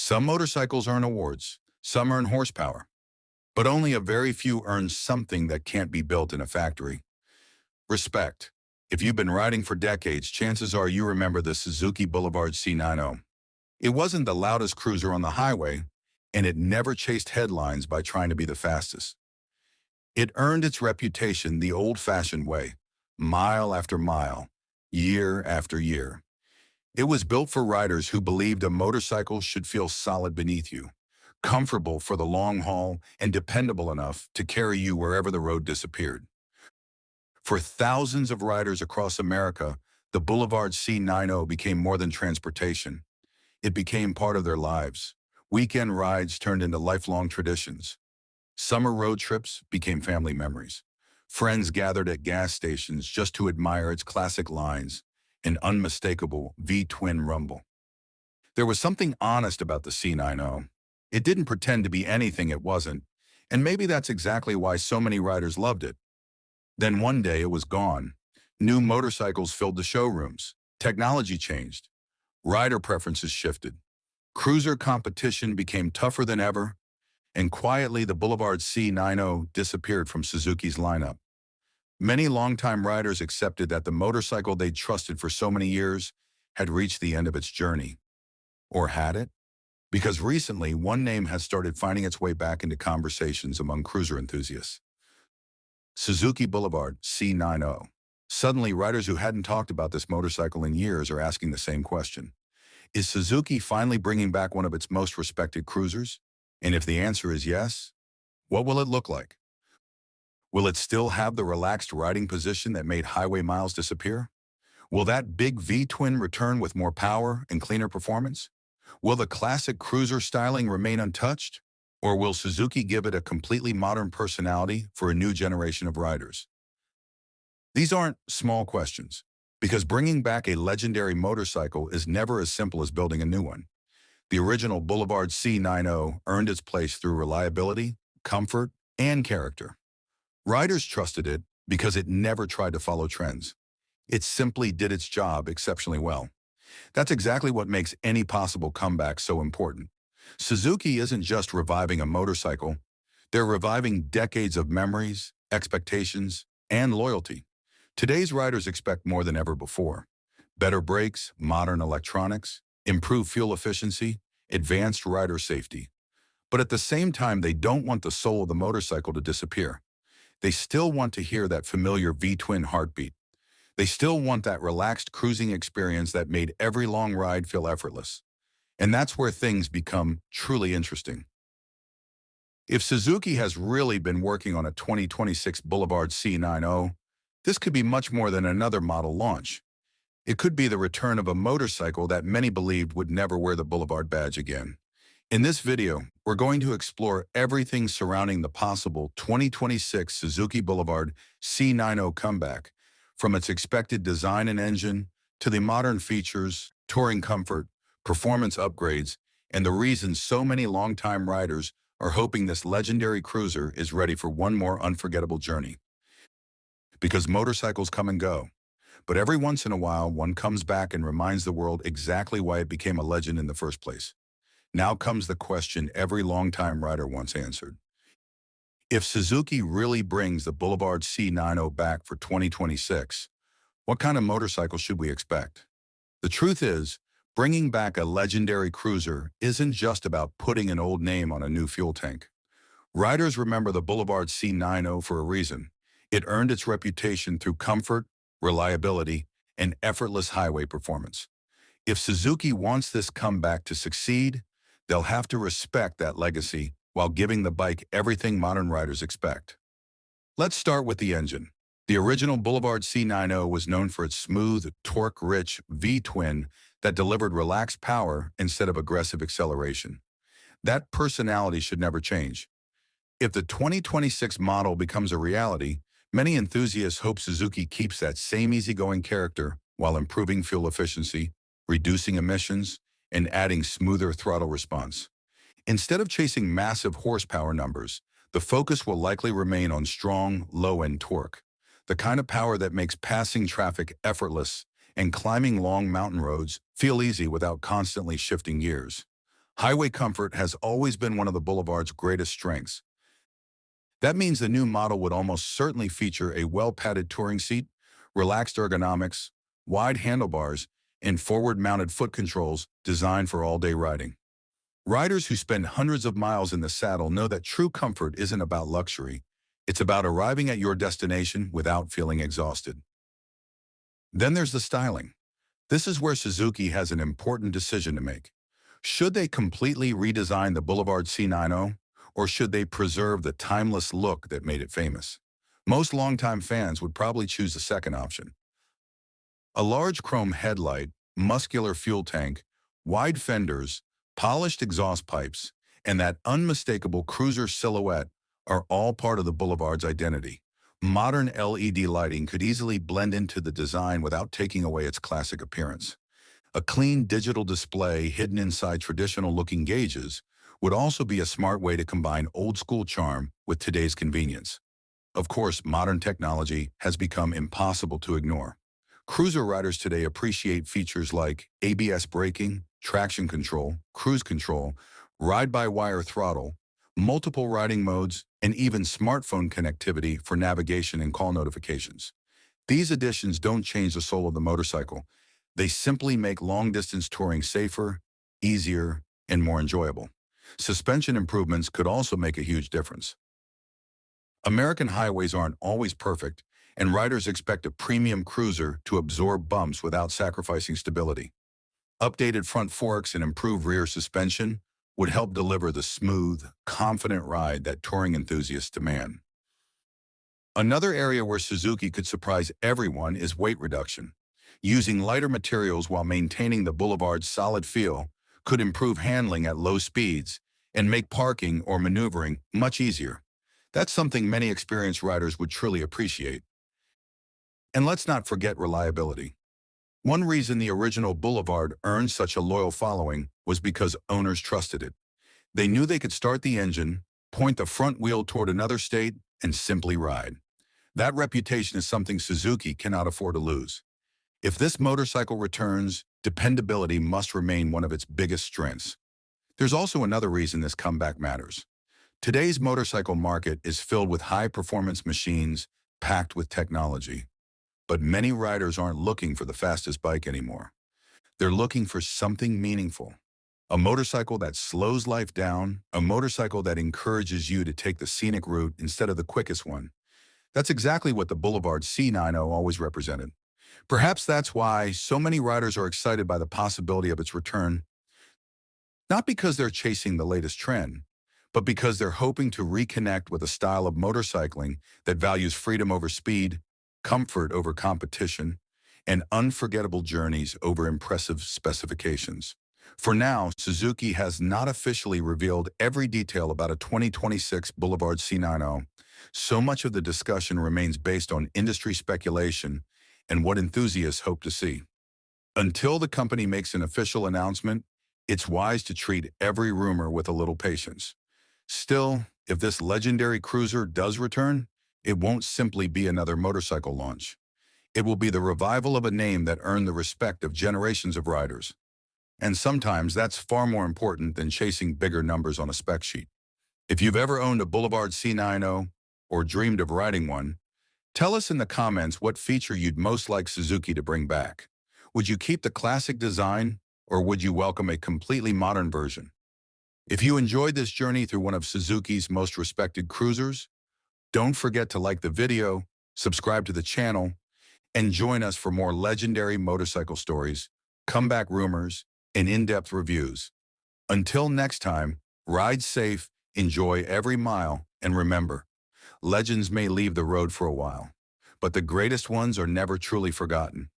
Some motorcycles earn awards, some earn horsepower, but only a very few earn something that can't be built in a factory. Respect. If you've been riding for decades, chances are you remember the Suzuki Boulevard C90. It wasn't the loudest cruiser on the highway, and it never chased headlines by trying to be the fastest. It earned its reputation the old-fashioned way, mile after mile, year after year. It was built for riders who believed a motorcycle should feel solid beneath you, comfortable for the long haul, and dependable enough to carry you wherever the road disappeared. For thousands of riders across America, the Boulevard C90 became more than transportation. It became part of their lives. Weekend rides turned into lifelong traditions. Summer road trips became family memories. Friends gathered at gas stations just to admire its classic lines, an unmistakable V-twin rumble. There was something honest about the C90. It didn't pretend to be anything it wasn't, and maybe that's exactly why so many riders loved it. Then one day it was gone. New motorcycles filled the showrooms. Technology changed. Rider preferences shifted. Cruiser competition became tougher than ever, and quietly the Boulevard C90 disappeared from Suzuki's lineup. Many longtime riders accepted that the motorcycle they'd trusted for so many years had reached the end of its journey. Or had it? Because recently, one name has started finding its way back into conversations among cruiser enthusiasts. Suzuki Boulevard C90. Suddenly, riders who hadn't talked about this motorcycle in years are asking the same question. Is Suzuki finally bringing back one of its most respected cruisers? And if the answer is yes, what will it look like? Will it still have the relaxed riding position that made highway miles disappear? Will that big V-twin return with more power and cleaner performance? Will the classic cruiser styling remain untouched? Or will Suzuki give it a completely modern personality for a new generation of riders? These aren't small questions, because bringing back a legendary motorcycle is never as simple as building a new one. The original Boulevard C90 earned its place through reliability, comfort, and character. Riders trusted it because it never tried to follow trends. It simply did its job exceptionally well. That's exactly what makes any possible comeback so important. Suzuki isn't just reviving a motorcycle, they're reviving decades of memories, expectations, and loyalty. Today's riders expect more than ever before. Better brakes, modern electronics, improved fuel efficiency, advanced rider safety. But at the same time, they don't want the soul of the motorcycle to disappear. They still want to hear that familiar V-twin heartbeat. They still want that relaxed cruising experience that made every long ride feel effortless. And that's where things become truly interesting. If Suzuki has really been working on a 2026 Boulevard C90, this could be much more than another model launch. It could be the return of a motorcycle that many believed would never wear the Boulevard badge again. In this video, we're going to explore everything surrounding the possible 2026 Suzuki Boulevard C90 comeback, from its expected design and engine to the modern features, touring comfort, performance upgrades, and the reasons so many longtime riders are hoping this legendary cruiser is ready for one more unforgettable journey. Because motorcycles come and go, but every once in a while one comes back and reminds the world exactly why it became a legend in the first place. Now comes the question every longtime rider wants answered. If Suzuki really brings the Boulevard C90 back for 2026, what kind of motorcycle should we expect? The truth is, bringing back a legendary cruiser isn't just about putting an old name on a new fuel tank. Riders remember the Boulevard C90 for a reason. It earned its reputation through comfort, reliability, and effortless highway performance. If Suzuki wants this comeback to succeed, they'll have to respect that legacy while giving the bike everything modern riders expect. Let's start with the engine. The original Boulevard C90 was known for its smooth, torque-rich V-twin that delivered relaxed power instead of aggressive acceleration. That personality should never change. If the 2026 model becomes a reality, many enthusiasts hope Suzuki keeps that same easygoing character while improving fuel efficiency, reducing emissions, and adding smoother throttle response. Instead of chasing massive horsepower numbers, the focus will likely remain on strong, low-end torque, the kind of power that makes passing traffic effortless and climbing long mountain roads feel easy without constantly shifting gears. Highway comfort has always been one of the Boulevard's greatest strengths. That means the new model would almost certainly feature a well-padded touring seat, relaxed ergonomics, wide handlebars, and forward-mounted foot controls designed for all-day riding. Riders who spend hundreds of miles in the saddle know that true comfort isn't about luxury. It's about arriving at your destination without feeling exhausted. Then there's the styling. This is where Suzuki has an important decision to make. Should they completely redesign the Boulevard C90, or should they preserve the timeless look that made it famous? Most longtime fans would probably choose the second option. A large chrome headlight, muscular fuel tank, wide fenders, polished exhaust pipes, and that unmistakable cruiser silhouette are all part of the Boulevard's identity. Modern LED lighting could easily blend into the design without taking away its classic appearance. A clean digital display hidden inside traditional-looking gauges would also be a smart way to combine old-school charm with today's convenience. Of course, modern technology has become impossible to ignore. Cruiser riders today appreciate features like ABS braking, traction control, cruise control, ride-by-wire throttle, multiple riding modes, and even smartphone connectivity for navigation and call notifications. These additions don't change the soul of the motorcycle. They simply make long-distance touring safer, easier, and more enjoyable. Suspension improvements could also make a huge difference. American highways aren't always perfect, and riders expect a premium cruiser to absorb bumps without sacrificing stability. Updated front forks and improved rear suspension would help deliver the smooth, confident ride that touring enthusiasts demand. Another area where Suzuki could surprise everyone is weight reduction. Using lighter materials while maintaining the Boulevard's solid feel could improve handling at low speeds and make parking or maneuvering much easier. That's something many experienced riders would truly appreciate. And let's not forget reliability. One reason the original Boulevard earned such a loyal following was because owners trusted it. They knew they could start the engine, point the front wheel toward another state, and simply ride. That reputation is something Suzuki cannot afford to lose. If this motorcycle returns, dependability must remain one of its biggest strengths. There's also another reason this comeback matters. Today's motorcycle market is filled with high-performance machines packed with technology. But many riders aren't looking for the fastest bike anymore. They're looking for something meaningful. A motorcycle that slows life down, a motorcycle that encourages you to take the scenic route instead of the quickest one. That's exactly what the Boulevard C90 always represented. Perhaps that's why so many riders are excited by the possibility of its return, not because they're chasing the latest trend, but because they're hoping to reconnect with a style of motorcycling that values freedom over speed, comfort over competition, and unforgettable journeys over impressive specifications. For now, Suzuki has not officially revealed every detail about a 2026 Boulevard C90. So much of the discussion remains based on industry speculation and what enthusiasts hope to see. Until the company makes an official announcement, it's wise to treat every rumor with a little patience. Still, if this legendary cruiser does return, it won't simply be another motorcycle launch. It will be the revival of a name that earned the respect of generations of riders. And sometimes that's far more important than chasing bigger numbers on a spec sheet. If you've ever owned a Boulevard C90 or dreamed of riding one, tell us in the comments what feature you'd most like Suzuki to bring back. Would you keep the classic design, or would you welcome a completely modern version? If you enjoyed this journey through one of Suzuki's most respected cruisers, don't forget to like the video, subscribe to the channel, and join us for more legendary motorcycle stories, comeback rumors, and in-depth reviews. Until next time, ride safe, enjoy every mile, and remember, legends may leave the road for a while, but the greatest ones are never truly forgotten.